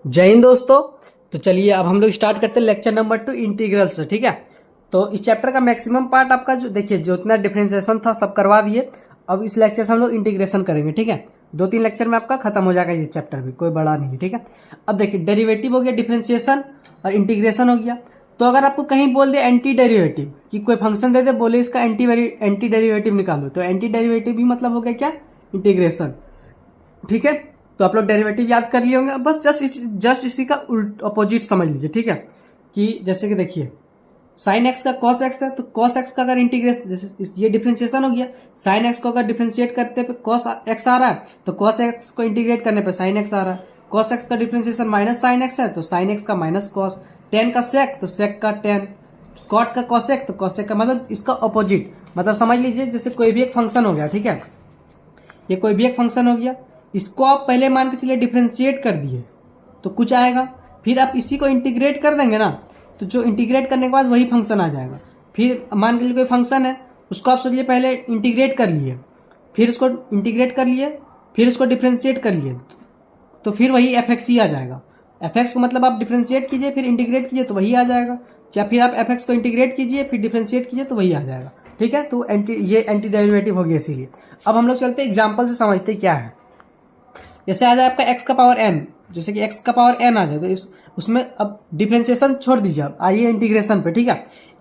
जय हिंद दोस्तों। तो चलिए अब हम लोग स्टार्ट करते हैं लेक्चर नंबर 2 इंटीग्रल से। ठीक है, तो इस चैप्टर का मैक्सिमम पार्ट आपका जो देखिए जो इतना डिफरेंशिएशन था सब करवा दिए। अब इस लेक्चर से हम लोग इंटीग्रेशन करेंगे। ठीक है, 2-3 लेक्चर में आपका खत्म हो जाएगा ये चैप्टर भी, कोई बड़ा नहीं है। ठीक है, अब देखिए डेरिवेटिव हो गया, डिफरेंशिएशन और इंटीग्रेशन हो गया। तो अगर आपको कहीं बोल दे एंटी डेरिवेटिव कि कोई फंक्शन दे दे, बोले इसका एंटी डेरिवेटिव निकालो, तो एंटी डेरिवेटिव भी मतलब हो गया क्या, इंटीग्रेशन। ठीक है, तो आप लोग डेरिवेटिव याद कर लिए होंगे। बस जस्ट इसी का उल्ट अपोजिट समझ लीजिए। ठीक है, कि जैसे कि देखिए साइन एक्स का कॉस एक्स है, तो कॉस एक्स का अगर इंटीग्रेशन, जैसे ये डिफरेंशिएशन हो गया, साइन एक्स को अगर डिफरेंशिएट करते पे कॉस एक्स आ रहा है, तो कॉस एक्स को इंटीग्रेट करने पे साइन एक्स आ रहा है। कॉस एक्स का डिफरेंशिएशन माइनस साइन एक्स है, तो साइन एक्स का माइनस कॉस। टेन का सेक, तो सेक का टेन। कॉट का कॉसेक, तो कॉसेक का, मतलब इसका अपोजिट। मतलब समझ लीजिए जैसे कोई भी एक फंक्शन हो गया। ठीक है, ये कोई भी एक फंक्शन हो गया, इसको आप पहले मान के चलिए डिफ्रेंशिएट कर दिए तो कुछ आएगा, फिर आप इसी को इंटीग्रेट कर देंगे ना, तो जो इंटीग्रेट करने के बाद वही फंक्शन आ जाएगा। फिर मान के लिए कोई फंक्शन है, उसको आप सोचिए पहले इंटीग्रेट कर लिए, फिर उसको इंटीग्रेट कर लिए, फिर उसको डिफ्रेंशिएट कर लिए, तो फिर वही एफ एक्स ही आ जाएगा। एफ एक्स को मतलब आप डिफ्रेंशिएट कीजिए फिर इंटीग्रेट कीजिए तो वही आ जाएगा, या फिर आप एफ एक्स को इंटीग्रेट कीजिए फिर डिफ्रेंशिएट कीजिए तो वही आ जाएगा। ठीक है, तो ये एंटी डेरिवेटिव हो गया। इसीलिए अब हम लोग चलते हैं एग्जाम्पल से, समझते क्या है। जैसे आ जाए आपका एक्स का पावर एन, जैसे कि एक्स का पावर एन आ जाए, तो उसमें अब डिफ्रेंशिएशन छोड़ दीजिए, अब आइए इंटीग्रेशन पे। ठीक है,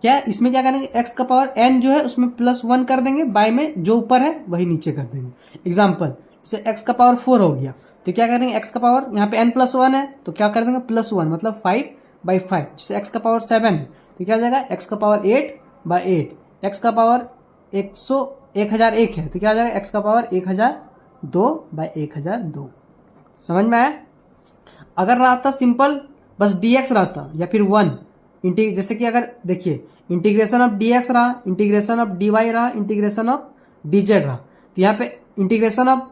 क्या इसमें क्या करेंगे, एक्स का पावर एन जो है उसमें +1 कर देंगे, बाय में जो ऊपर है वही नीचे कर देंगे। एग्जाम्पल, जैसे एक्स का पावर 4 हो गया, तो क्या करेंगे, एक्स का पावर यहाँ पे n+1 है, तो क्या कर देंगे +1 मतलब 5/5। जैसे एक्स का पावर 7 है, तो क्या हो जाएगा एक्स का पावर 8/8। एक्स का पावर 1001 है, तो क्या हो जाएगा एक्स का पावर 1002/1002। समझ में आया। अगर रहा था सिंपल बस dx रहता या फिर 1, जैसे कि अगर देखिए इंटीग्रेशन ऑफ dx रहा, इंटीग्रेशन ऑफ dy रहा, इंटीग्रेशन ऑफ dz रहा, तो यहाँ पे इंटीग्रेशन ऑफ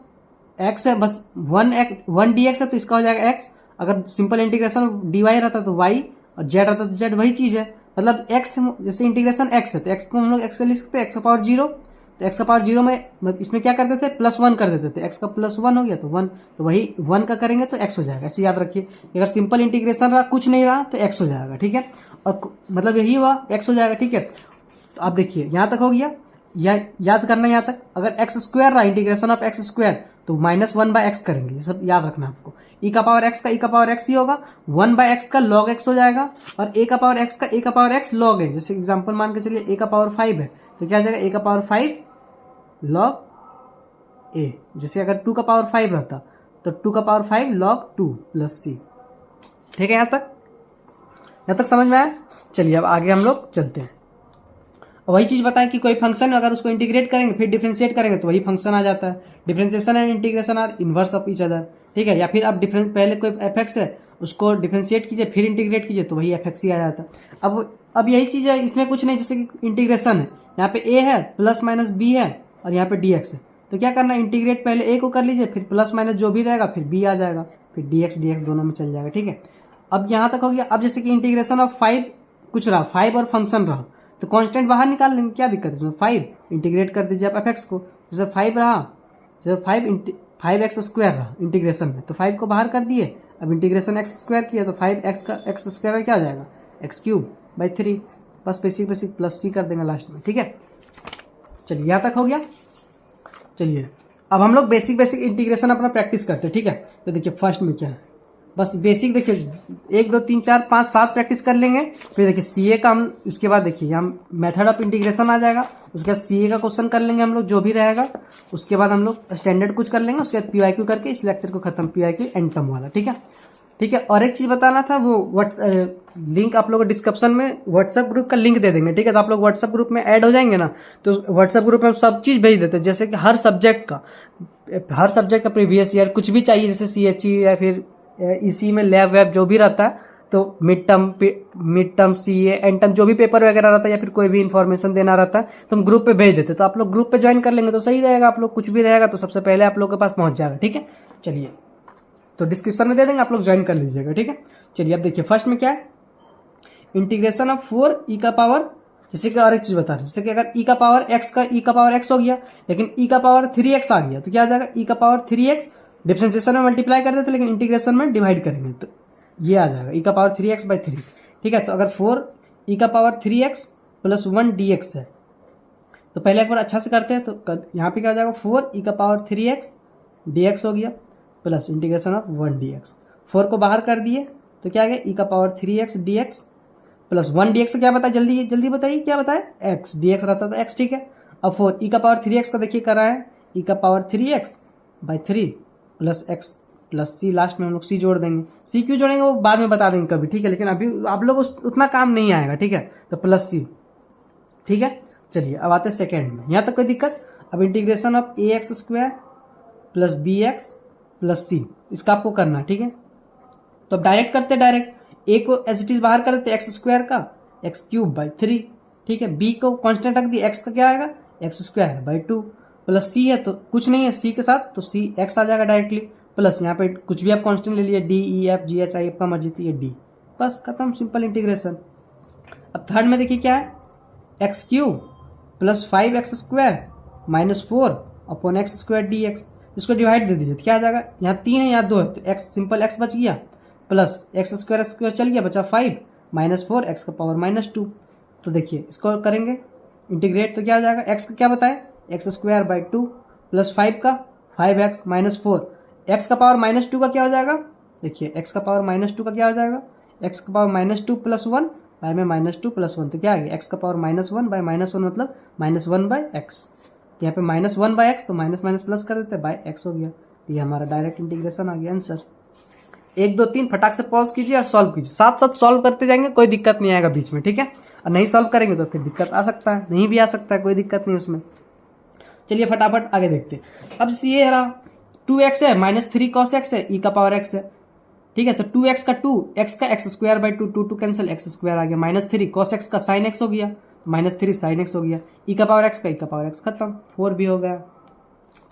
x है, बस 1 dx है तो इसका हो जाएगा x। अगर सिंपल इंटीग्रेशन ऑफ dy रहता तो y, और z रहता तो z, वही चीज है। मतलब x, जैसे इंटीग्रेशन x है तो x को हम लोग x से लिख सकते हैं, x का पावर 0। तो x का पावर 0 में इसमें क्या करते थे, +1 कर देते थे, x का +1 हो गया तो 1, तो वही 1 का करेंगे तो x हो जाएगा। ऐसे याद रखिए, अगर सिंपल इंटीग्रेशन रहा, कुछ नहीं रहा तो x हो जाएगा। ठीक है, और मतलब यही हुआ, x हो जाएगा। ठीक है, तो आप देखिए यहाँ तक हो गया, या याद करना यहाँ तक। अगर x² रहा, इंटीग्रेशन ऑफ x², तो -1/x करेंगे, ये सब याद रखना आपको। e का पावर x का e का पावर x ही होगा, 1/x का log x हो जाएगा, और a का पावर x का a का पावर x log है। जैसे एग्जांपल मान के चलिए a का पावर 5 है, तो क्या हो जाएगा a का पावर 5 log a। जैसे अगर 2 का पावर 5 रहता तो 2 का पावर 5 log 2 + c। ठीक है, यहाँ तक समझ में आया। चलिए अब आगे हम लोग चलते हैं। वही चीज बताएं कि कोई फंक्शन अगर उसको इंटीग्रेट करेंगे फिर डिफरेंशिएट करेंगे तो वही फंक्शन आ जाता है। Differentiation and integration are inverse of each other. ठीक है, या फिर आप पहले कोई एफ एक्स है उसको डिफरेंशिएट कीजिए फिर इंटीग्रेट कीजिए तो वही एफ एक्स ही आ जाता है। अब यही चीज है, इसमें कुछ नहीं। जैसे कि इंटीग्रेशन है, यहाँ पे a है, +-b है, और यहाँ पे dx है, तो क्या करना है, इंटीग्रेट पहले a को कर लीजिए, फिर + जो भी रहेगा फिर b आ जाएगा, फिर dx दोनों में चल जाएगा। ठीक है, अब यहाँ तक हो गया। अब जैसे कि इंटीग्रेशन ऑफ 5 कुछ रहा, 5 और फंक्शन रहा, तो कांस्टेंट बाहर निकाल लेंगे, क्या दिक्कत है इसमें। 5 इंटीग्रेट कर दीजिए आप एफ एक्स को, जैसे 5 रहा, जैसे 5x² रहा इंटीग्रेशन में, तो 5 को बाहर कर दिए। अब इंटीग्रेशन x² किया तो 5x का x² क्या आ जाएगा x³/3। बस बेसिक +c कर देंगे लास्ट में। ठीक है, चलिए यहाँ तक हो गया। चलिए अब हम लोग बेसिक इंटीग्रेशन अपना प्रैक्टिस करते हैं। ठीक है, तो देखिए फर्स्ट में क्या है, बस बेसिक देखिए 1 2 3 4 5 7 प्रैक्टिस कर लेंगे। फिर देखिए सीए का हम, उसके बाद देखिए हम मेथड ऑफ इंटीग्रेशन आ जाएगा, उसके बाद सीए का क्वेश्चन कर लेंगे हम लोग जो भी रहेगा। उसके बाद हम लोग स्टैंडर्ड कुछ कर लेंगे, उसके बाद पीवाईक्यू करके इस लेक्चर को खत्म, पीवाईक्यू एंड टर्म वाला। ठीक है, ठीक है। और एक चीज बताना था, वो लिंक आप लोग डिस्क्रिप्शन में व्हाट्सएप ग्रुप का लिंक दे देंगे। ठीक है, तो आप लोग व्हाट्सएप ग्रुप में ऐड हो जाएंगे ना, तो व्हाट्सएप ग्रुप में सब चीज भेज देते हैं, जैसे कि हर सब्जेक्ट का प्रीवियस ईयर कुछ भी चाहिए, जैसे सीएचई या फिर इसी में लैब वैब जो भी रहता है, तो mid term CA and term जो भी पेपर वगैरह रहता है या फिर कोई भी इन्फॉर्मेशन देना रहता है तो हम ग्रुप पे भेज देते हैं। तो आप लोग ग्रुप पे ज्वाइन कर लेंगे तो सही रहेगा, आप लोग कुछ भी रहेगा तो सबसे पहले आप लोग के पास पहुंच जाएगा। ठीक है, चलिए तो डिस्क्रिप्शन में दे देंगे, आप लोग ज्वाइन कर लीजिएगा। ठीक है, चलिए अब देखिए फर्स्ट में क्या है, इंटीग्रेशन ऑफ 4 ई का पावर, जैसे कि और एक चीज बता रहे, जैसे कि अगर ई का पावर एक्स का ई का पावर एक्स हो गया, लेकिन ई का पावर 3x आ गया, तो क्या आ जाएगा ई का पावर 3x। डिफरेंशिएशन में मल्टीप्लाई कर देते लेकिन इंटीग्रेशन में डिवाइड करेंगे, तो ये आ जाएगा e का पावर 3x/3। ठीक है, तो अगर 4 e का पावर 3x प्लस 1 dx है, तो पहले एक बार अच्छा से करते हैं। तो यहाँ पे क्या हो जाएगा, 4 e का पावर 3x dx हो गया प्लस इंटीग्रेशन ऑफ 1 dx। 4 को बाहर कर दिए तो क्या आ गया, e का power 3x dx plus 1 dx क्या बताया, जल्दी जल्दी बताइए क्या बताया, x dx रहता था x। ठीक है, अब 4 e का पावर 3x का देखिए कर रहा है, e का power 3x/3 plus x plus c, last में हम लोग c जोड़ देंगे। c क्यों जोड़ेंगे वो बाद में बता देंगे कभी, ठीक है, लेकिन अभी आप लोग उतना काम नहीं आएगा। ठीक है, तो प्लस c। ठीक है, चलिए अब आते हैं सेकेंड में, यहाँ तक कोई दिक्कत। अब integration of ax² plus bx plus c, इसका आपको करना है। ठीक है, तो अब डायरेक्ट करते, डायरेक्ट a को एज इट इज बाहर कर देते, x² का x³/3। ठीक है, b को कांस्टेंट रख दिया, x का क्या आएगा x²/2 प्लस c है तो कुछ नहीं है c के साथ, तो c x आ जाएगा डायरेक्टली, प्लस यहाँ पे कुछ भी आप कांस्टेंट ले लिए, d e f g h i आपका मर्जी थी, ये d, बस खत्म, सिंपल इंटीग्रेशन। अब थर्ड में देखिए क्या है, x³ plus 5x² minus 4 upon x² dx, इसको डिवाइड दे दीजिए तो क्या आ जाएगा, यहाँ 3 है यहाँ 2 है, तो x सिंपल x बच गया प्लस x² चल गया, बचा 5 माइनस 4 x का पावर -2। तो देखिए इसको करेंगे इंटीग्रेट तो क्या हो जाएगा, x का क्या बताए x²/2 प्लस 5 का 5x माइनस 4, x का पावर -2 का क्या हो जाएगा, देखिए x का पावर -2 का क्या हो जाएगा, x का पावर -2 प्लस 1 बाय में -2 प्लस 1, तो क्या आ गया x का पावर -1 बाय -1 मतलब -1/x। तो यहाँ पे -1/x तो माइनस माइनस प्लस कर देते बाय x हो गया। तो ये हमारा डायरेक्ट इंटीग्रेशन आ गया आंसर। 1 2 3 फटाक से पॉज कीजिए और सॉल्व कीजिए, साथ साथ सॉल्व करते जाएंगे, कोई दिक्कत नहीं आएगा बीच में। ठीक है, और नहीं सॉल्व करेंगे तो फिर दिक्कत आ सकता है, नहीं भी आ सकता है, कोई दिक्कत नहीं उसमें। चलिए फटाफट आगे देखते हैं। अब जैसे ये रहा 2x है -3 cos x है, e का पावर x है। ठीक है, तो 2x का 2, x का x²/2, 2 कैंसिल, x² आ गया, -3 cos x का sin x हो गया, -3 sin x हो गया, e का पावर x का e का पावर x खत्म, 4 भी हो गया।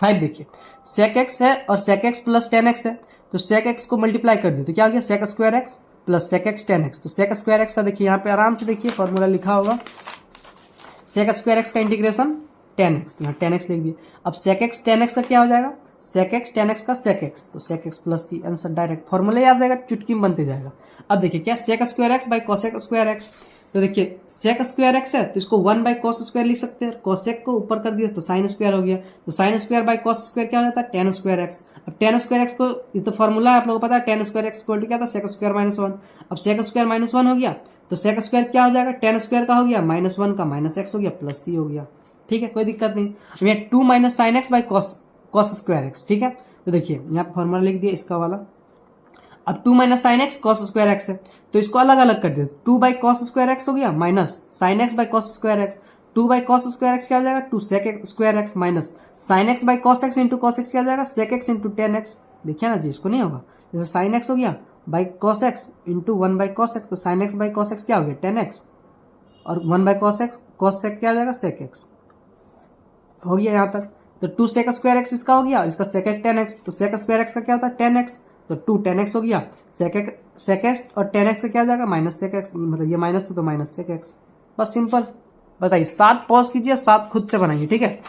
5 देखिए sec x है और sec x plus tan x है, तो sec x को मल्टीप्लाई कर दिए तो क्या हो गया sec² x plus sec x tan x। तो sec² x का देखिए यहाँ पे आराम से देखिए फॉर्मूला लिखा होगा, sec² x का इंटीग्रेशन tan x, तो यहाँ tan x लिख दिए। अब sec x tan x का क्या हो जाएगा, sec x tan x का sec x, तो sec x plus c, answer direct, formula याद रहेगा, चुटकी में बनते जाएगा। अब देखिए क्या sec² x by cosec² x, तो देखिए sec² x है तो इसको 1/cos² लिख सकते हैं, cosec को ऊपर कर दिया तो sin² हो गया, तो sin² बाई cos² क्या हो जाता है tan² x। अब tan² x को, ये तो फॉर्मूला है आप लोगों को पता है, tan² x इक्वल टू क्या था sec² -1। अब sec² -1 हो गया तो sec² क्या हो जाएगा, tan² का हो गया -1 का -x हो गया प्लस c हो गया। ठीक है, कोई दिक्कत नहीं। अब यहाँ 2 - sin x by cos² x। ठीक है, तो देखिए यहाँ पे फॉर्मूला लिख दिया इसका वाला। अब 2 - sin x cos² x है तो इसको अलग अलग कर दिया, 2/cos² x हो गया minus sin x cos² x, 2/cos² x क्या हो जाएगा 2 sec² x minus sin x cos x into cos x क्या हो जाएगा sec x into tan x। देखिए ना जी, इसको नहीं होगा, जैसे sin x हो गया by cos x into 1/cos x, तो sin x cos x क्या हो गया tan x, और 1/cos x cos x क्या हो जाएगा sec x हो गया यहाँ तक। तो 2 sec² x इसका हो गया, इसका sec x tan x, तो sec² x का क्या होता है tan x, तो 2 tan x हो गया, sec x और tan x का क्या हो जाएगा -sec x, मतलब ये माइनस तो -sec x, बस सिंपल। बताइए, 7 पॉज कीजिए, 7 खुद से बनाइए। ठीक है,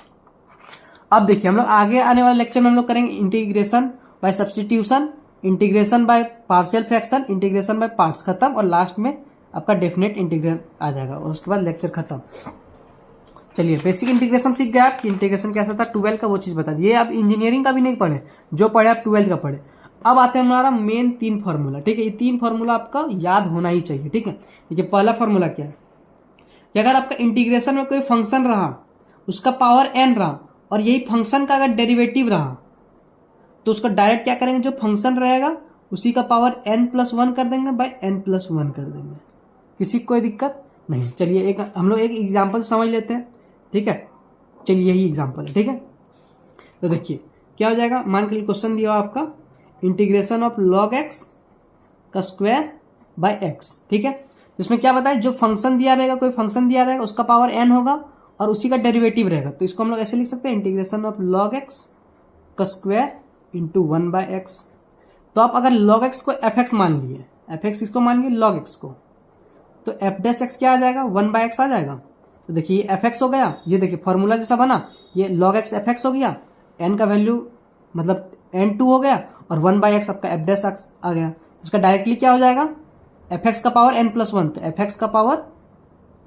अब देखिए हम लोग आगे आने वाले लेक्चर में हम लोग करेंगे integration by substitution, integration by partial fraction, integration by parts, खत्म, और लास्ट में आपका डेफिनेट इंटीग्रल आ जाएगा और उसके बाद लेक्चर खत्म। चलिए बेसिक इंटीग्रेशन सीख गए आप कि इंटीग्रेशन कैसा था, 12 का वो चीज बता दी। ये आप इंजीनियरिंग का भी नहीं पढ़े, जो पढ़े आप 12 का पढ़े। अब आते हैं हमारा मेन 3 फार्मूला। ठीक है, ये 3 फार्मूला आपका याद होना ही चाहिए। ठीक है, देखिए पहला फार्मूला क्या है कि अगर आपका इंटीग्रेशन में कोई फंक्शन रहा, उसका पावर n रहा, और यही फंक्शन का अगर डेरिवेटिव रहा, तो उसको डायरेक्ट क्या करेंगे, जो फंक्शन रहेगा उसी का पावर n+1 कर देंगे बाय n+1 कर देंगे, किसी को कोई दिक्कत नहीं। चलिए एक हम लोग एक एग्जाम्पल समझ लेते हैं। ठीक है, चलिए यही एग्जाम्पल है। ठीक है, तो देखिए क्या हो जाएगा, मान के लिए क्वेश्चन दिया आपका इंटीग्रेशन ऑफ log x का स्क्वायर बाय x। ठीक है, इसमें क्या बताए, जो फंक्शन दिया रहेगा, कोई फंक्शन दिया रहेगा, उसका पावर n होगा और उसी का डेरिवेटिव रहेगा, तो इसको हम लोग ऐसे लिख सकते हैं इंटीग्रेशन ऑफ log x का स्क्वायर इंटू 1/x। तो आप अगर log x को fx मान लिए, fx इसको मान लिए log x को, तो f' क्या आ जाएगा 1/x आ जाएगा। तो देखिए ये fx हो गया, ये देखिए फॉर्मूला जैसा बना, ये log x fx हो गया, n का वैल्यू मतलब n2 हो गया, और 1/x आपका f' आ गया। इसका डायरेक्टली क्या हो जाएगा, एफ एक्स का पावर एन प्लस वन, तो एफ एक्स का power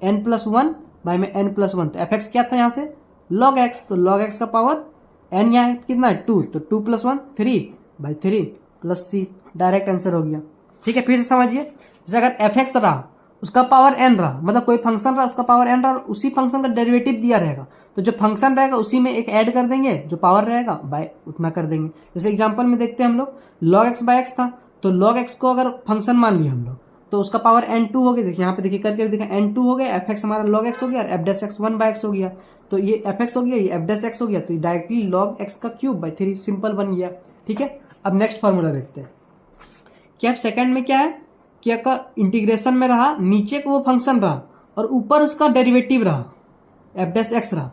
n plus one by में एन प्लस वन, तो एफ एक्स क्या था यहाँ से लॉग एक्स, तो लॉग एक्स का पावर एन यहाँ कितना है 2, तो 2 plus one 3 by 3 plus c, direct answer हो गया। ठीक है, फिर से समझिए, जैसे अगर एफ एक्स रहा उसका पावर एन रहा, मतलब कोई फंक्शन रहा उसका पावर एन रहा, उसी फंक्शन का डेरिवेटिव दिया रहेगा, तो जो फंक्शन रहेगा उसी में एक ऐड कर देंगे, जो पावर रहेगा बाय उतना कर देंगे। जैसे एग्जांपल में देखते हैं हम लोग, लॉग एक्स बाय एक्स था, तो लॉग एक्स को अगर फंक्शन मान लिया हम लोग, तो उसका पावर एन टू हो गया, देखिए यहाँ पे देखिए करके देखा एन टू हो गया, एफ एक्स हमारा लॉग एक्स हो गया और F dash x one by x हो गया, तो ये एफ एक्स हो गया, ये एफ डैश एक्स हो गया, तो डायरेक्टली लॉग एक्स का क्यूब बाय 3 सिंपल बन गया। ठीक है, अब नेक्स्ट फॉर्मूला देखते हैं कि अब सेकंड में क्या है कि आपका इंटीग्रेशन में रहा, नीचे को वो फंक्शन रहा और ऊपर उसका डेरिवेटिव रहा एफ डैश एक्स रहा,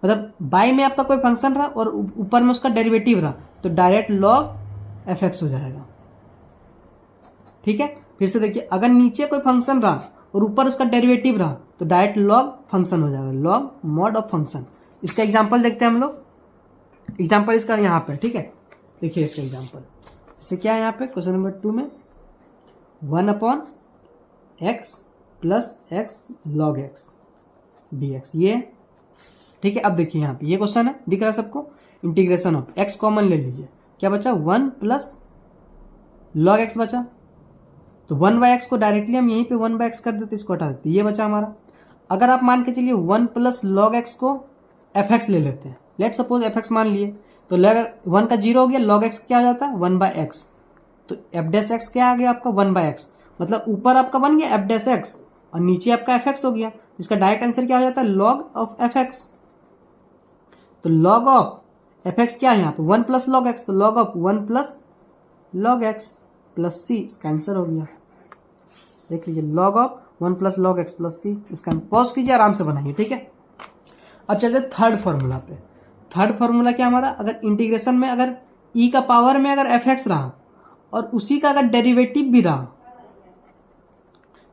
मतलब बाय में आपका कोई फंक्शन रहा और ऊपर में उसका डेरिवेटिव रहा, तो डायरेक्ट लॉग एफ एक्स हो जाएगा। ठीक है, फिर से देखिए, अगर नीचे कोई फंक्शन रहा और ऊपर उसका डेरिवेटिव रहा तो डायरेक्ट लॉग फंक्शन हो जाएगा, लॉग मॉड ऑफ फंक्शन। इसका एग्जांपल देखते हैं हम लोग, एग्जांपल इसका यहाँ पे। ठीक है, देखिए इसका एग्जांपल जैसे क्या है यहाँ पे क्वेश्चन नंबर 2 में 1/x plus x log x d x, ये। ठीक है, अब देखिए यहाँ पे ये क्वेश्चन है, दिख रहा है सबको, इंटीग्रेशन ऑफ एक्स कॉमन ले लीजिए, क्या बचा 1 प्लस लॉग एक्स बचा, तो 1/x को डायरेक्टली हम यहीं पे 1/x कर देते, इसको हटा देते, ये बचा हमारा। अगर आप मान के चलिए 1 प्लस लॉग एक्स को एफ एक्स ले लेते हैं, लेट सपोज एफ एक्स मान लिए, तो लॉग 1 का 0 हो गया, लॉग एक्स क्या आ जाता है 1/x, तो एफ डैश एक्स क्या आ गया आपका 1/x, मतलब ऊपर आपका बन गया एफ डैश एक्स और नीचे आपका एफ एक्स हो गया, इसका डायरेक्ट आंसर क्या हो जाता है लॉग ऑफ एफ एक्स, तो लॉग ऑफ एफ एक्स क्या है यहाँ पे 1 प्लस लॉग एक्स, तो log of 1 plus log x plus c, इसका आंसर हो गया। देख लीजिए log of 1 plus log x plus c, इसका पॉज कीजिए, आराम से बनाइए। ठीक है, अब चलते थर्ड फॉर्मूला पे। थर्ड फॉर्मूला क्या हमारा, अगर इंटीग्रेशन में अगर ई का पावर में अगर एफ एक्स रहा और उसी का अगर डेरिवेटिव भी रहा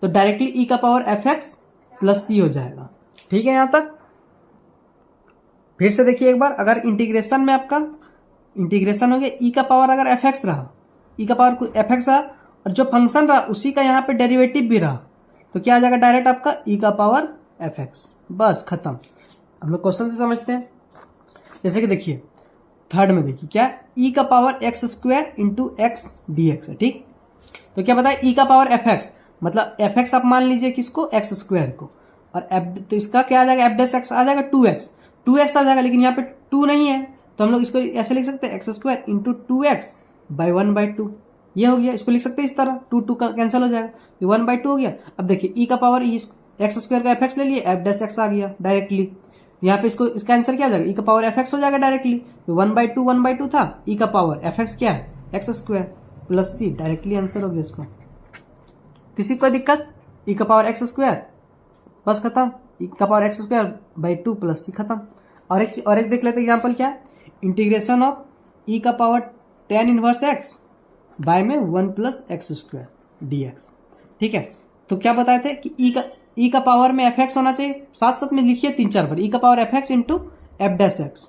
तो डायरेक्टली ई का पावर एफ एक्स प्लस सी हो जाएगा। ठीक है, यहां तक फिर से देखिए एक बार, अगर इंटीग्रेशन में आपका इंटीग्रेशन हो गया ई का पावर अगर एफ एक्स रहा, ई का पावर एफ एक्स रहा और जो फंक्शन रहा उसी का यहाँ पे डेरिवेटिव भी रहा, तो क्या आ जाएगा डायरेक्ट आपका ई का पावर एफ एक्स, बस खत्म। हम लोग क्वेश्चन से समझते हैं, जैसे कि देखिए थर्ड में देखिए क्या ई का power x square into x d x है। ठीक, तो क्या बताया ई का पावर एफ एक्स, मतलब एफ एक्स आप मान लीजिए किसको एक्स स्क्वायर को, और एफ तो इसका क्या आ जाएगा एफ डैश एक्स आ जाएगा 2x आ जाएगा, लेकिन यहाँ पे 2 नहीं है तो हम लोग इसको ऐसे लिख सकते हैं x square into 2x by 1/2, ये हो गया। इसको लिख सकते हैं इस तरह, 2 का कैंसिल हो जाएगा, ये 1/2 हो गया। अब देखिए ई का पावर एक्स स्क्वायर का एफ एक्स ले लिए, एफ डैश एक्स आ गया डायरेक्टली, यहाँ पे इसको इसका आंसर क्या आ जाएगा ई का पावर एफ एक्स हो जाएगा डायरेक्टली, तो 1/2 था, ई का पावर एफ एक्स क्या है एक्स स्क्वायर प्लस सी, डायरेक्टली आंसर हो गया इसको। किसी कोई दिक्कत, ई का पावर एक्स स्क्वायर बस खत्म, ई का power x square by 2 plus c खत्म। और एक देख लेते एग्जाम्पल क्या है, इंटीग्रेशन ऑफ ई का power tan inverse x by में 1 plus x square d x. ठीक है, तो क्या बताए थे कि ई का पावर में एफ एक्स होना चाहिए, साथ साथ में लिखिए 3-4 बार ई का power F x into F dash x.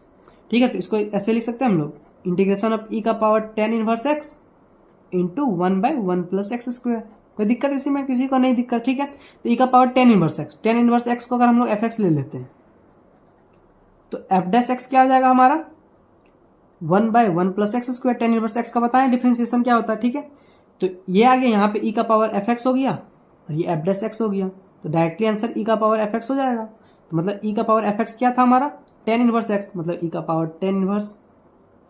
ठीक है, तो इसको ऐसे लिख सकते हैं हम लोग, इंटीग्रेशन ऑफ ई का power tan inverse x into 1/1 plus x square. कोई दिक्कत इसी में, किसी को नहीं दिक्कत। ठीक है, तो ई का पावर tan इनवर्स एक्स को अगर हम लोग एफ एक्स ले लेते हैं तो एफ डैश एक्स क्या हो जाएगा हमारा 1/1 plus x square, tan inverse x का बताएं डिफरेंशिएशन क्या होता है। ठीक है, तो ये आ गया यहाँ पे ई का पावर एफ एक्स हो गया और ये एफ डैश एक्स हो गया, तो डायरेक्टली आंसर ई का पावर एफ एक्स हो जाएगा। तो मतलब ई का पावर एफ एक्स क्या था हमारा tan इनवर्स एक्स, मतलब ई का power tan inverse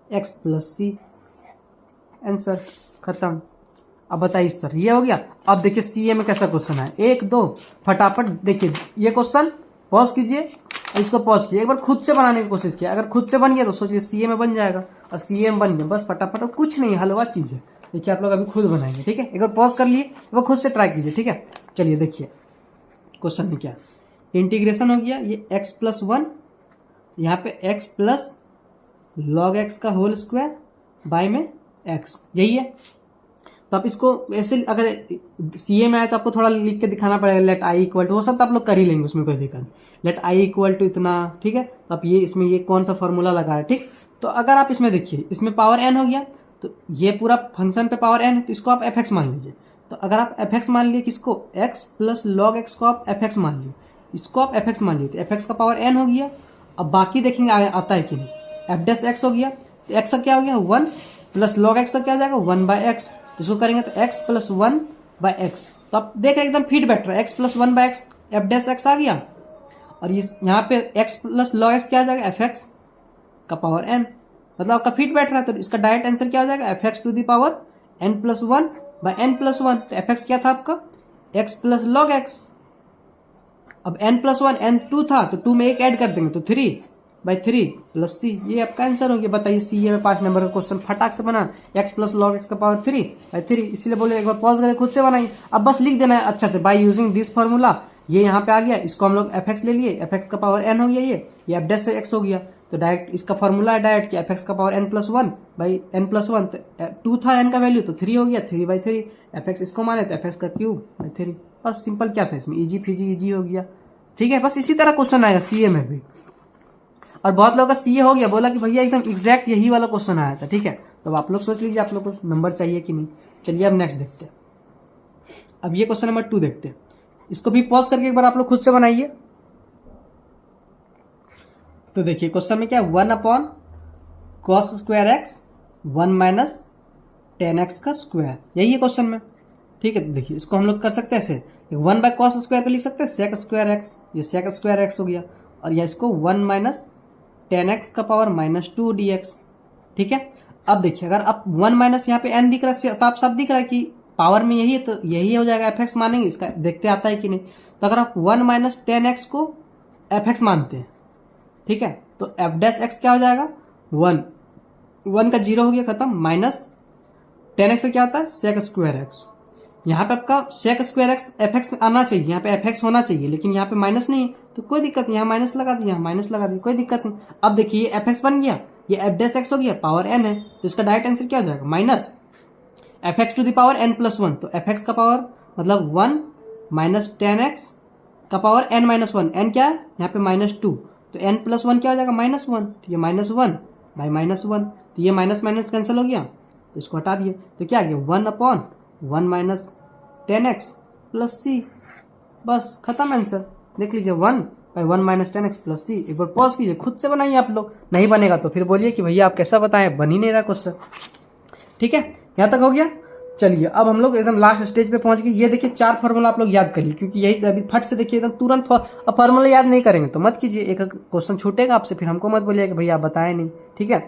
x plus c, answer खत्म। अब बताइए इस तरह, ये हो गया। अब देखिए सीए में कैसा क्वेश्चन है, 1 2 फटाफट देखिए ये क्वेश्चन, पॉज कीजिए, इसको पॉज कीजिए, एक बार खुद से बनाने की कोशिश किया, अगर खुद से बन गया तो सोचिए सीए में बन जाएगा, और सीए में बन गया बस फटाफट, कुछ नहीं हलवा चीज है। देखिए आप लोग अभी खुद बनाएंगे। ठीक है, एक बार पॉज कर लिए, वो खुद से ट्राई कीजिए। ठीक है, चलिए देखिए क्वेश्चन में क्या, इंटीग्रेशन हो गया ये x प्लस 1, यहाँ पे x प्लस लॉग एक्स का होल स्क्वायर बाय में x, यही है। तो आप इसको ऐसे, अगर सीए में आए तो आपको थोड़ा लिख के दिखाना पड़ेगा, लेट आई इक्वल टू, वो सब तो आप लोग कर ही लेंगे, उसमें कोई दिक्कत नहीं, लेट आई इक्वल टू इतना। ठीक है, तो आप ये इसमें ये कौन सा फॉर्मूला लगा है। ठीक, तो अगर आप इसमें देखिए, इसमें पावर n हो गया, तो ये पूरा फंक्शन पे पावर n है, तो इसको आप एफ एक्स मान लीजिए। तो अगर आप एफ एक्स मान लिए किसको, x प्लस लॉग एक्स को आप एफ एक्स मान लिए, इसको आप एफ एक्स मान लिए, तो एफ एक्स का पावर n हो गया। अब बाकी देखेंगे आता है कि नहीं, एफ डैश एक्स हो गया, तो एक्स का क्या हो गया 1 प्लस लॉग एक्स का क्या हो जाएगा 1/x, तो इसको करेंगे तो x प्लस 1/x। तो आप देख रहे एकदम फिट बैठ रहा है, x plus 1/x f dash x आ गया, और यहाँ पे x प्लस लॉग एक्स क्या आ जाएगा एफ एक्स का पावर n, मतलब आपका फिट बैठ रहा है। तो इसका डायरेक्ट आंसर क्या हो जाएगा f x to the power n plus 1/n+1। तो एफ एक्स क्या था आपका x प्लस लॉग एक्स, अब n+1 n 2 था तो 2 में एक ऐड कर देंगे तो 3/3 प्लस c, ये आपका आंसर हो गया। बताइए सी में 5 नंबर का क्वेश्चन फटाक से बना, x प्लस लॉग एक्स का पावर 3/3, इसीलिए बोले एक बार पॉज करके खुद से बनाइए। अब बस लिख देना है अच्छा से, बाय यूजिंग दिस फॉर्मूला, ये यहाँ पे आ गया, इसको हम लोग एफ एक्स ले लिए, एफ एक्स का पावर n हो गया, ये एफ डैश से x हो गया, तो डायरेक्ट इसका फॉर्मूला है डायरेक्ट कि एफ एक्स का पावर n+1/n+1, तो 2 था n का वैल्यू तो 3 हो गया, 3/3, एफ एक्स इसको माने तो एफ एक्स का क्यूब 3। बस सिंपल क्या था इसमें, इजी फिजी इजी हो गया। ठीक है, बस इसी तरह क्वेश्चन आएगा सीए में भी, और बहुत लोगों का सीए हो गया, बोला कि भैया एकदम एग्जैक्ट यही वाला क्वेश्चन आया था। ठीक है, तो आप लोग सोच लीजिए आप लोग को नंबर चाहिए कि नहीं। चलिए अब नेक्स्ट देखते हैं, अब ये क्वेश्चन नंबर 2 देखते हैं, इसको भी पॉज करके एक बार आप लोग खुद से बनाइए। तो देखिए क्वेश्चन में क्या है, 1/cos²x 1 - tan x का स्क्वायर, यही है क्वेश्चन में। ठीक है, तो देखिए इसको हम लोग कर सकते हैं ऐसे, 1/cos² को लिख सकते हैं sec²x, ये sec²x हो गया, और यह इसको 1 - tan x का पावर -2 dx। ठीक है, अब देखिए अगर आप 1 यहाँ पे n दिख रहा है, साफ साफ दिख रहा है कि पावर में यही है, तो यही हो जाएगा, एफ एक्स मानेंगे, इसका देखते आता है कि नहीं। तो अगर आप 1 - tan x को एफ एक्स मानते हैं, ठीक है, तो एफ डैश एक्स क्या हो जाएगा 1 का 0 हो गया खत्म, माइनस tan x का क्या होता है sec²x। यहाँ पे आपका sec²x एफ एक्स में आना चाहिए, यहाँ पे एफ एक्स होना चाहिए, लेकिन यहाँ पे माइनस नहीं है, तो कोई दिक्कत नहीं, यहाँ माइनस लगा दी, यहाँ माइनस लगा दी, कोई दिक्कत नहीं। अब देखिए ये एफ एक्स बन गया, ये एफ डैश एक्स हो गया, पावर n है, तो इसका डायरेक्ट आंसर क्या हो जाएगा minus f x to the power n+1। तो एफ एक्स का पावर मतलब 1 - tan x का पावर n-1, n क्या है यहाँ पे -2, तो n+1 क्या हो जाएगा -1, तो ये -1/-1, तो ये माइनस माइनस कैंसिल हो गया, तो इसको हटा दिए, तो क्या आ गया 1/1 - tan x प्लस c, बस खत्म आंसर। देख लीजिए 1/1 - tan x प्लस c। एक बार पॉज कीजिए, खुद से बनाइए, आप लोग नहीं बनेगा तो फिर बोलिए कि भैया आप कैसा बताएं, बन ही नहीं रहा क्वेश्चन। ठीक है, यहाँ तक हो गया। चलिए अब हम लोग एकदम लास्ट स्टेज पे पहुंच गए। ये देखिए 4 फार्मूला आप लोग याद करिए, क्योंकि यही अभी फट से देखिए एकदम तुरंत, अब फार्मूला याद नहीं करेंगे तो मत कीजिए, एक क्वेश्चन छूटेगा आपसे, फिर हमको मत बोलिएगा भैया आप बताएं नहीं। ठीक है,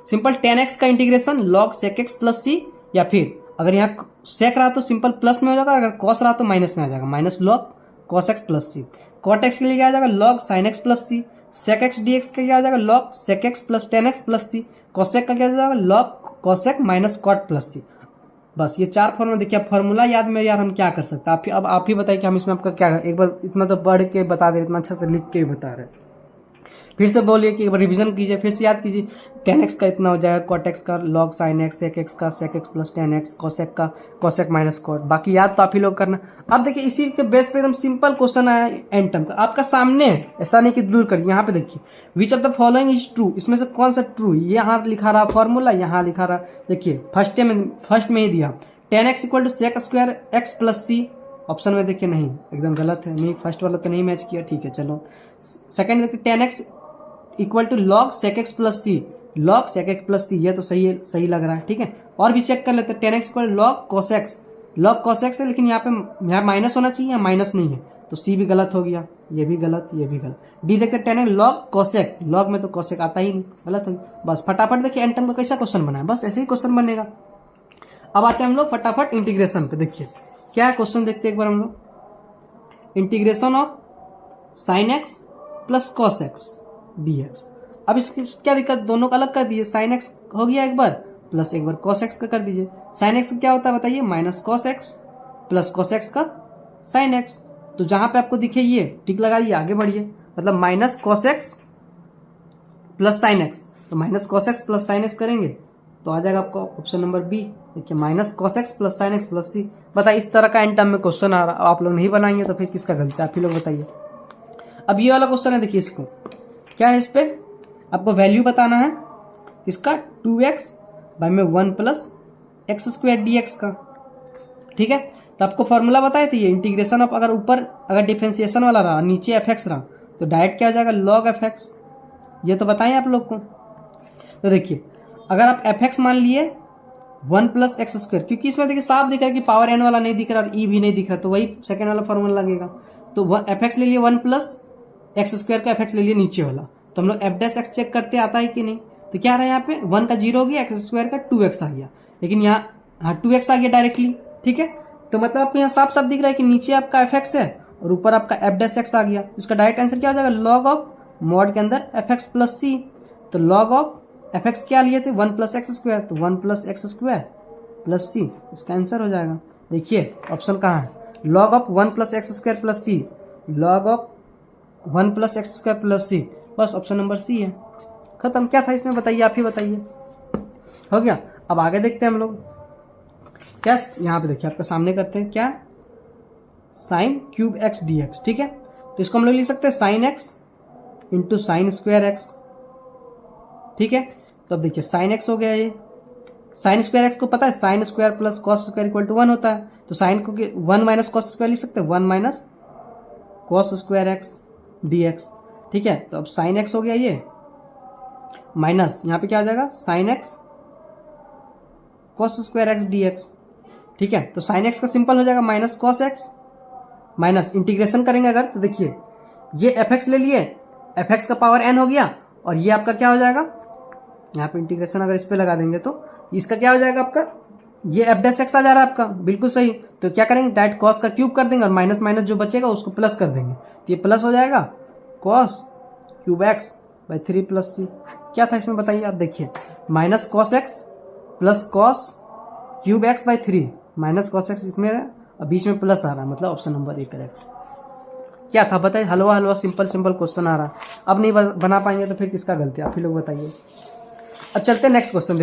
सिंपल tan x का integration log sec x plus c, या फिर अगर यहाँ सेक रहा तो सिंपल प्लस में हो जाएगा, अगर कॉस रहा तो माइनस में आ जाएगा, minus log cos x plus c. Cot x के लिए क्या आ जाएगा log sine x plus c. Sec x d x का क्या आ जाएगा log sec x plus tan x plus c. Cosec का क्या आ जाएगा log cosec minus cot plus c. बस ये 4 फॉर्मूला देखिए। अब फॉर्मूला याद में यार हम क्या कर सकते हैं, अब आप ही बताइए कि हम इसमें आपका क्या, एक बार इतना तो पढ़ के बता दे, इतना अच्छा से लिख के भी बता रहे हैं। फिर से बोलिए कि एक बार रिवीजन कीजिए, फिर से याद कीजिए। टेन एक्स का इतना हो जाएगा, कॉट एक्स का log sine x, sec x का sec x plus tan x, cosec का कॉसेक माइनस कॉट। बाकी याद तो आप ही लोग करना। अब देखिए इसी के बेस पे एकदम सिंपल क्वेश्चन आया एन टर्म का, आपका सामने है, ऐसा नहीं कि दूर करिए। यहाँ पे देखिए which of the following is true, इसमें से कौन सा ट्रू, यहाँ लिखा रहा फॉर्मूला, यहाँ लिखा रहा, देखिए फर्स्ट में ही दिया tan x equal to sec square x plus c. Option में देखिए नहीं, एकदम गलत है, नहीं फर्स्ट वाला तो नहीं मैच किया। ठीक है चलो, सेकंड देखिए tan x equal to log sec x plus c, log sec x plus c, ये तो सही है, सही लग रहा है। ठीक है, और भी चेक कर लेते हैं। Ten x equal log cos x, log cos x है, लेकिन यहाँ पे यहाँ माइनस होना चाहिए, यहाँ माइनस नहीं है, तो सी भी गलत हो गया, ये भी गलत, ये भी गलत। डी देखते ten x log cosec, log में तो कॉसेक आता ही नहीं, गलत हो गया। बस फटाफट देखिए एन टर्म का कैसा क्वेश्चन बना है, बस ऐसे ही क्वेश्चन बनेगा। अब आते हैं हम लोग फटाफट इंटीग्रेशन पे। देखिए क्या है क्वेश्चन, देखते हैं एक बार हम लोग। Integration of sine x plus cos x d x. अब इसकी क्या दिक्कत, दोनों का अलग कर दीजिए। साइन एक्स हो गया एक बार, प्लस एक बार कॉस एक्स का कर दीजिए। साइन एक्स क्या होता है बताइए, minus cos x plus cos x का साइन एक्स। तो जहां पे आपको दिखे ये टिक लगाइए, आगे बढ़िए, मतलब minus cos x plus sine x. तो minus cos x plus sine x करेंगे तो आ जाएगा आपका ऑप्शन नंबर बी। देखिए minus cos x plus sine x plus c. बताइए इस तरह का एन टर्म में क्वेश्चन आ रहा, आप लोग नहीं बनाएंगे तो फिर किसका गलती, आप ही लोग बताइए। अब ये वाला क्वेश्चन है, देखिए इसको क्या है, इस पे आपको वैल्यू बताना है इसका 2x बाय में 1 plus x square d x का। ठीक है, तो आपको फॉर्मूला बताए थे ये इंटीग्रेशन ऑफ, अगर ऊपर अगर डिफ्रेंसिएशन वाला रहा नीचे एफ एक्स रहा तो डायरेक्ट क्या हो जाएगा लॉग एफ एक्स। ये तो बताएं आप लोग को। तो देखिए अगर आप एफ एक्स मान लिए 1 प्लस एक्स स्क्वायर, क्योंकि इसमें देखिए साफ दिख रहा है कि पावर एन वाला नहीं दिख रहा और ई भी नहीं दिख रहा, तो वही सेकेंड वाला फॉर्मूला लगेगा। तो एफ एक्स ले लिए 1 प्लस एक्स स्क्वायर का एफ एक्स ले लिए नीचे वाला, तो हम लोग एफ डैश एक्स चेक करते आता है कि नहीं। तो क्या रहा है यहाँ पे 1 का 0 हो गया, एक्स स्क्वायर का 2x आ गया, लेकिन यहाँ हाँ 2x आ गया डायरेक्टली। ठीक है, तो मतलब आपको यहाँ साफ साफ दिख रहा है कि नीचे आपका एफ एक्स है और ऊपर आपका एफ डैश एक्स आ गया। इसका डायरेक्ट आंसर क्या हो जाएगा लॉग ऑफ मॉड के अंदर एफ एक्स प्लस सी। तो लॉग ऑफ एफ एक्स क्या लिए थे 1 प्लस एक्स स्क्वायर, तो 1 plus x square plus c इसका आंसर हो जाएगा। देखिए ऑप्शन कहाँ है, log of 1 plus x square plus c, log of 1 plus x square plus c, बस ऑप्शन नंबर सी है। खत्म। क्या था इसमें बताइए, आप ही बताइए। हो गया। अब आगे देखते हैं हम लोग क्या, यहाँ पे देखिए आपके सामने करते हैं क्या, sine cube x d x. ठीक है, तो इसको हम लोग लिख सकते हैं sine x into sine square x. ठीक है, तो अब देखिए साइन एक्स हो गया, ये साइन स्क्वायर एक्स को पता है sin square plus cos square equal to 1 होता है, तो साइन को 1 माइनस कॉस स्क्वायर लिख सकते हैं, 1 minus cos square x d x. ठीक है, तो अब साइन एक्स हो गया ये, माइनस यहाँ पे क्या हो जाएगा sine x cos square x d x. ठीक है, तो साइन एक्स का सिंपल हो जाएगा minus cos x, minus integration करेंगे अगर तो देखिए ये एफ एक्स ले लिए, एफ एक्स का पावर एन हो गया, और ये आपका क्या हो जाएगा, यहाँ पे इंटीग्रेशन अगर इस पे लगा देंगे तो इसका क्या हो जाएगा आपका, ये एफ डैश एक्स आ जा रहा है आपका, बिल्कुल सही। तो क्या करेंगे डायरेक्ट कॉस का क्यूब कर देंगे और माइनस माइनस जो बचेगा उसको प्लस कर देंगे, तो ये प्लस हो जाएगा cos cube x by 3 plus c. क्या था इसमें बताइए आप, देखिए minus cos x plus cos cube x by 3, minus cos x इसमें और बीच में प्लस आ रहा है, मतलब ऑप्शन नंबर ए करेक्ट। क्या था बताइए, हलवा हलवा सिंपल सिंपल क्वेश्चन आ रहा है, अब नहीं बना पाएंगे तो फिर किसका गलती, आप ही लोग बताइए। अब चलते हैं नेक्स्ट क्वेश्चन।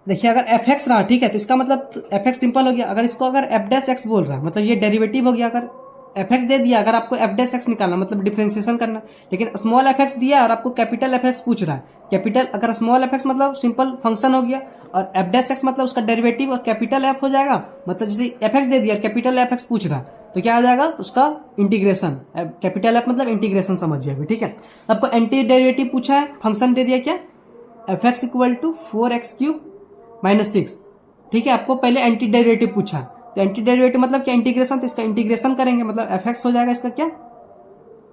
देखिए अगर एफ एक्स रहा, ठीक है, तो इसका मतलब एफ एक्स सिंपल हो गया। अगर इसको अगर एफ डैश एक्स बोल रहा है मतलब ये डेरिवेटिव हो गया। अगर एफ एक्स दे दिया, अगर आपको एफ डैश एक्स निकालना मतलब डिफरेंशिएशन करना, लेकिन स्मॉल एफ एक्स दिया और आपको कैपिटल एफ एक्स पूछ रहा है। कैपिटल अगर स्मॉल एफ एक्स मतलब सिंपल फंक्शन हो गया, और एफ डैश एक्स मतलब उसका डेरिवेटिव और कैपिटल एफ हो जाएगा, मतलब जैसे एफ एक्स दे दिया कैपिटल एफ एक्स पूछ रहा है तो क्या आ जाएगा उसका इंटीग्रेशन, कैपिटल एफ मतलब इंटीग्रेशन समझिए अभी। ठीक है, आपको एंटी डेरिवेटिव पूछा है, फंक्शन दे दिया क्या f x equal to 4x cube minus 6। ठीक है, आपको पहले एंटी डेरिवेटिव पूछा है, तो एंटी डेरिवेटिव मतलब क्या इंटीग्रेशन, तो इसका इंटीग्रेशन करेंगे मतलब एफ एक्स हो जाएगा इसका क्या,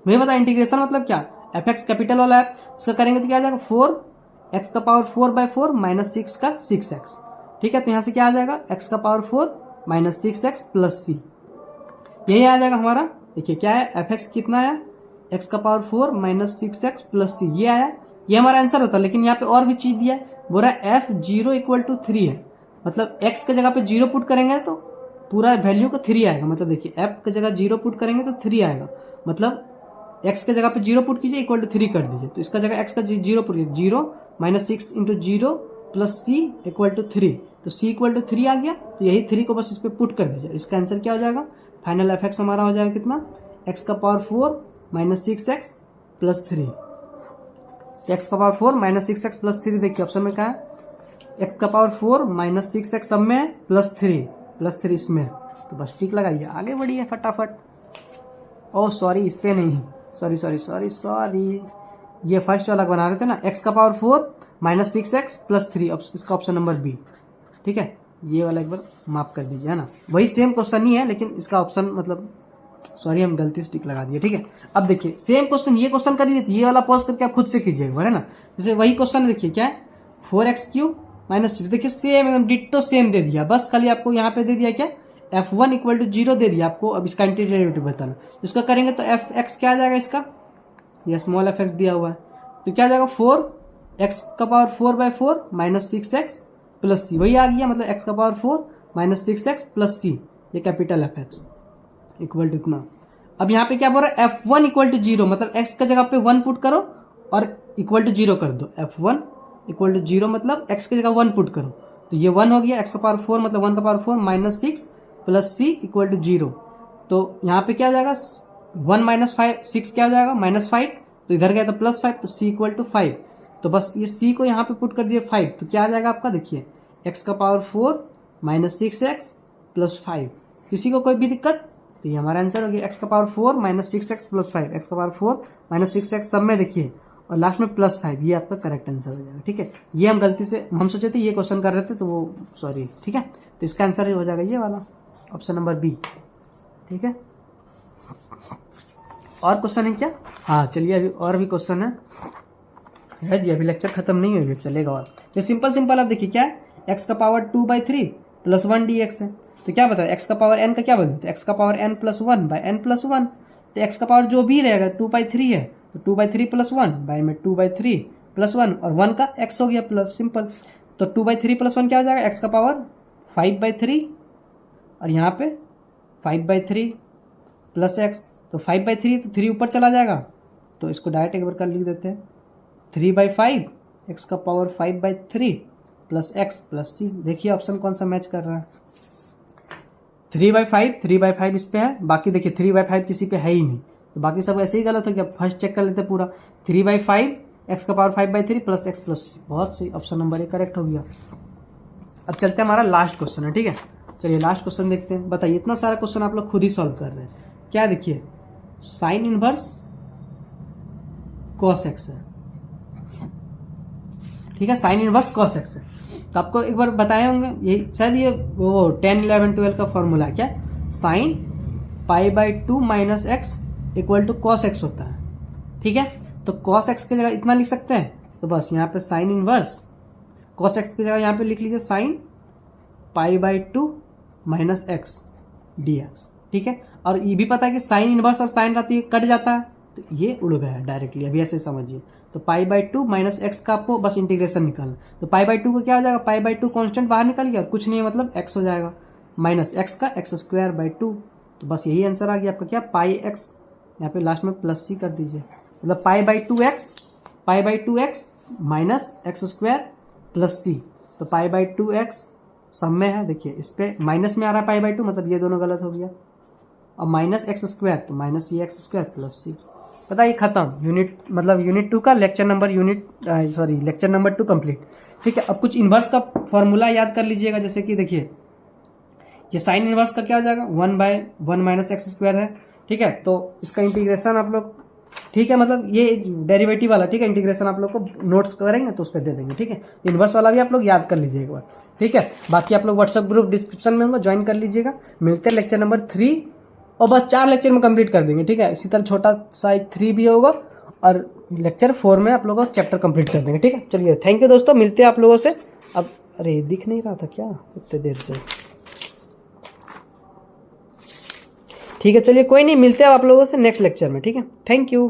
मुझे पता इंटीग्रेशन मतलब क्या, एफ एक्स कैपिटल वाला है उसका करेंगे तो क्या आ जाएगा 4x का पावर 4 बाई 4 माइनस 6 का 6x। ठीक है, तो यहाँ से क्या आ जाएगा x का पावर 4 माइनस 6x प्लस सी, यही आ जाएगा हमारा। देखिए क्या है एफ एक्स कितना आया, x का power 4 minus 6x plus c, ये आया, ये हमारा आंसर होता है। लेकिन यहाँ पे और भी चीज दिया है, बोल रहा है एफ 0 इक्वल टू 3 है, मतलब x के जगह पे 0 पुट करेंगे तो पूरा वैल्यू का 3 आएगा। मतलब देखिए f के जगह 0 पुट करेंगे तो 3 आएगा, मतलब x के जगह पे 0 पुट कीजिए इक्वल टू 3 कर दीजिए, तो इसका जगह x का 0 पुट कीजिए, 0 minus 6 into 0 plus c equal to 3, तो c इक्वल टू 3 आ गया, तो यही 3 को बस इस पर पुट कर दीजिए। इसका आंसर क्या हो जाएगा, फाइनल एफ एक्स हमारा हो जाएगा कितना, x का power 4 minus 6x plus 3, x का पावर 4 माइनस 6x प्लस 3। देखिए ऑप्शन में क्या है, x का पावर 4 माइनस 6x सब में प्लस 3 इसमें, तो बस ठीक लगाइए, आगे बढ़िए फटाफट। ओह सॉरी, इस पे नहीं, सॉरी, ये फर्स्ट वाला बना रहे थे ना, x का पावर 4 माइनस 6x प्लस 3, इसका ऑप्शन नंबर बी। ठीक है, ये वाला एक बार माफ कर दीजिए, है ना, वही सेम क्वेश्चन ही है लेकिन इसका ऑप्शन मतलब सॉरी हम गलती से टिक लगा दिए। ठीक है, अब देखिए सेम क्वेश्चन, ये क्वेश्चन करिए तो ये वाला पॉज करके आप खुद से कीजिए, है ना, जैसे वही क्वेश्चन देखिए क्या है 4x क्यूब माइनस 6, देखिए सेम एकदम डिट्टो सेम दे दिया, बस खाली आपको यहाँ पे दे दिया क्या f1 इक्वल टू 0 दे दिया आपको। अब इसका एंटी डेरिवेटिव बताना, इसका करेंगे तो एफ एक्स क्या आ जाएगा इसका, यह स्मॉल एफ एक्स दिया हुआ है, तो क्या आ जाएगा 4x का power 4 by 4 minus 6x plus c, वही आ गया, मतलब x का power 4 minus 6x plus c, ये capital f x equal to इतना। अब यहाँ पे क्या बोल रहा है f1 इक्वल टू 0, मतलब x का जगह पे 1 पुट करो और इक्वल टू 0 कर दो, f1 इक्वल टू 0 मतलब x की जगह 1 पुट करो, तो ये 1 हो गया, x का पावर 4 मतलब 1 का power 4 minus 6 plus c equal to 0, तो यहाँ पे क्या हो जाएगा 1 माइनस 5 6 क्या हो जाएगा माइनस 5, तो इधर गया तो प्लस 5, तो c इक्वल टू 5, तो बस ये c को यहाँ पे पुट कर दिए 5, तो क्या आ जाएगा आपका, देखिए x का पावर 4 माइनस 6x प्लस 5। किसी को कोई भी दिक्कत, तो ये हमारा आंसर हो गया x का power 4 minus 6x plus 5, x का पावर 4 माइनस 6x सब में देखिए और लास्ट में प्लस 5, ये आपका करेक्ट आंसर हो जाएगा। ठीक है, ये हम गलती से हम सोचे थे ये क्वेश्चन कर रहे थे तो वो सॉरी। ठीक है, तो इसका आंसर हो जाएगा ये वाला ऑप्शन नंबर बी। ठीक है, और क्वेश्चन है क्या? हाँ चलिए, अभी और भी क्वेश्चन है जी, अभी लेक्चर खत्म नहीं हुई, चलेगा। और ये सिंपल आप देखिए क्या है, x का पावर 2/3 प्लस 1 dx है। तो क्या बताया, x का पावर n का क्या बदलते हैं, x का power n plus 1 by n plus 1। तो x का पावर जो भी रहेगा 2/3 है, तो 2/3 प्लस 1 बाय में 2/3 प्लस 1 और 1 का x हो गया प्लस, सिंपल। तो 2/3 प्लस 1 क्या हो जाएगा, x का पावर 5/3 और यहाँ पे 5/3 प्लस x, तो 5/3 तो 3 ऊपर चला जाएगा, तो इसको डायरेक्ट एक बार कर लिख देते हैं 3/5 x का power 5/3 plus x plus c। देखिए ऑप्शन कौन सा मैच कर रहा है, 3/5 इस पे है, बाकी देखिए 3/5 किसी पे है ही नहीं, तो बाकी सब ऐसे ही गलत हो गया। फर्स्ट चेक कर लेते पूरा, 3/5 x का power 5/3 plus x plus c, बहुत सही, ऑप्शन नंबर ए करेक्ट हो गया। अब चलते हैं, हमारा लास्ट क्वेश्चन है। ठीक है, चलिए लास्ट क्वेश्चन देखते हैं। बताइए, इतना सारा क्वेश्चन आप लोग खुद ही सॉल्व कर रहे हैं, क्या देखिए साइन इनवर्स cos x है। ठीक है, साइन इनवर्स cos x है, तो आपको एक बार बताए होंगे, ये शायद ये वो 10, 11, 12 का फॉर्मूला है, क्या sine π/2 minus x equal to cos x होता है। ठीक है, तो cos x की जगह इतना लिख सकते हैं, तो बस यहाँ पे साइन इनवर्स cos x की जगह यहाँ पे लिख लीजिए साइन π/2 माइनस एक्स dx। ठीक है, और ये भी पता है कि साइन इनवर्स और साइन रहती है कट जाता है, तो ये उड़ गया है डायरेक्टली, अभी ऐसे समझिए। तो π/2 माइनस एक्स का आपको बस इंटीग्रेशन निकालना, तो π/2 को क्या हो जाएगा, π/2 कांस्टेंट बाहर निकल गया, कुछ नहीं है मतलब x हो जाएगा, माइनस एक्स का x²/2, तो बस यही आंसर आ गया आपका, क्या πx, यहाँ पे लास्ट में प्लस c कर दीजिए, मतलब π/2x minus x² plus c, तो π/2x सब में है, देखिए इस पे माइनस में आ रहा है π/2, मतलब ये दोनों गलत हो गया, और माइनस x² तो माइनस ये x² प्लस c। बताइए खत्म, यूनिट मतलब यूनिट 2 का lecture number lecture number 2 complete. ठीक है, अब कुछ इन्वर्स का फॉर्मूला याद कर लीजिएगा, जैसे कि देखिए ये साइन इन्वर्स का क्या हो जाएगा, 1/1 माइनस x² है। ठीक है, तो इसका इंटीग्रेशन आप लोग, ठीक है, मतलब ये डेरिवेटिव वाला, ठीक है, इंटीग्रेशन आप लोग को नोट्स करेंगे तो उस पर दे देंगे। ठीक है, इन्वर्स वाला भी आप लोग याद कर लीजिए एक बार। ठीक है, बाकी आप लोग व्हाट्सएप ग्रुप डिस्क्रिप्शन में होगा, ज्वाइन कर लीजिएगा। मिलते हैं लेक्चर नंबर 3, और बस 4 लेक्चर में कंप्लीट कर देंगे। ठीक है, इसी तरह छोटा सा एक 3 भी होगा, और लेक्चर 4 में आप लोगों को चैप्टर कंप्लीट कर देंगे। ठीक है, चलिए थैंक यू दोस्तों, मिलते हैं आप लोगों से। अब अरे दिख नहीं रहा था क्या इतने देर से, ठीक है चलिए कोई नहीं, मिलते हैं आप लोगों से नेक्स्ट लेक्चर में। ठीक है, थैंक यू।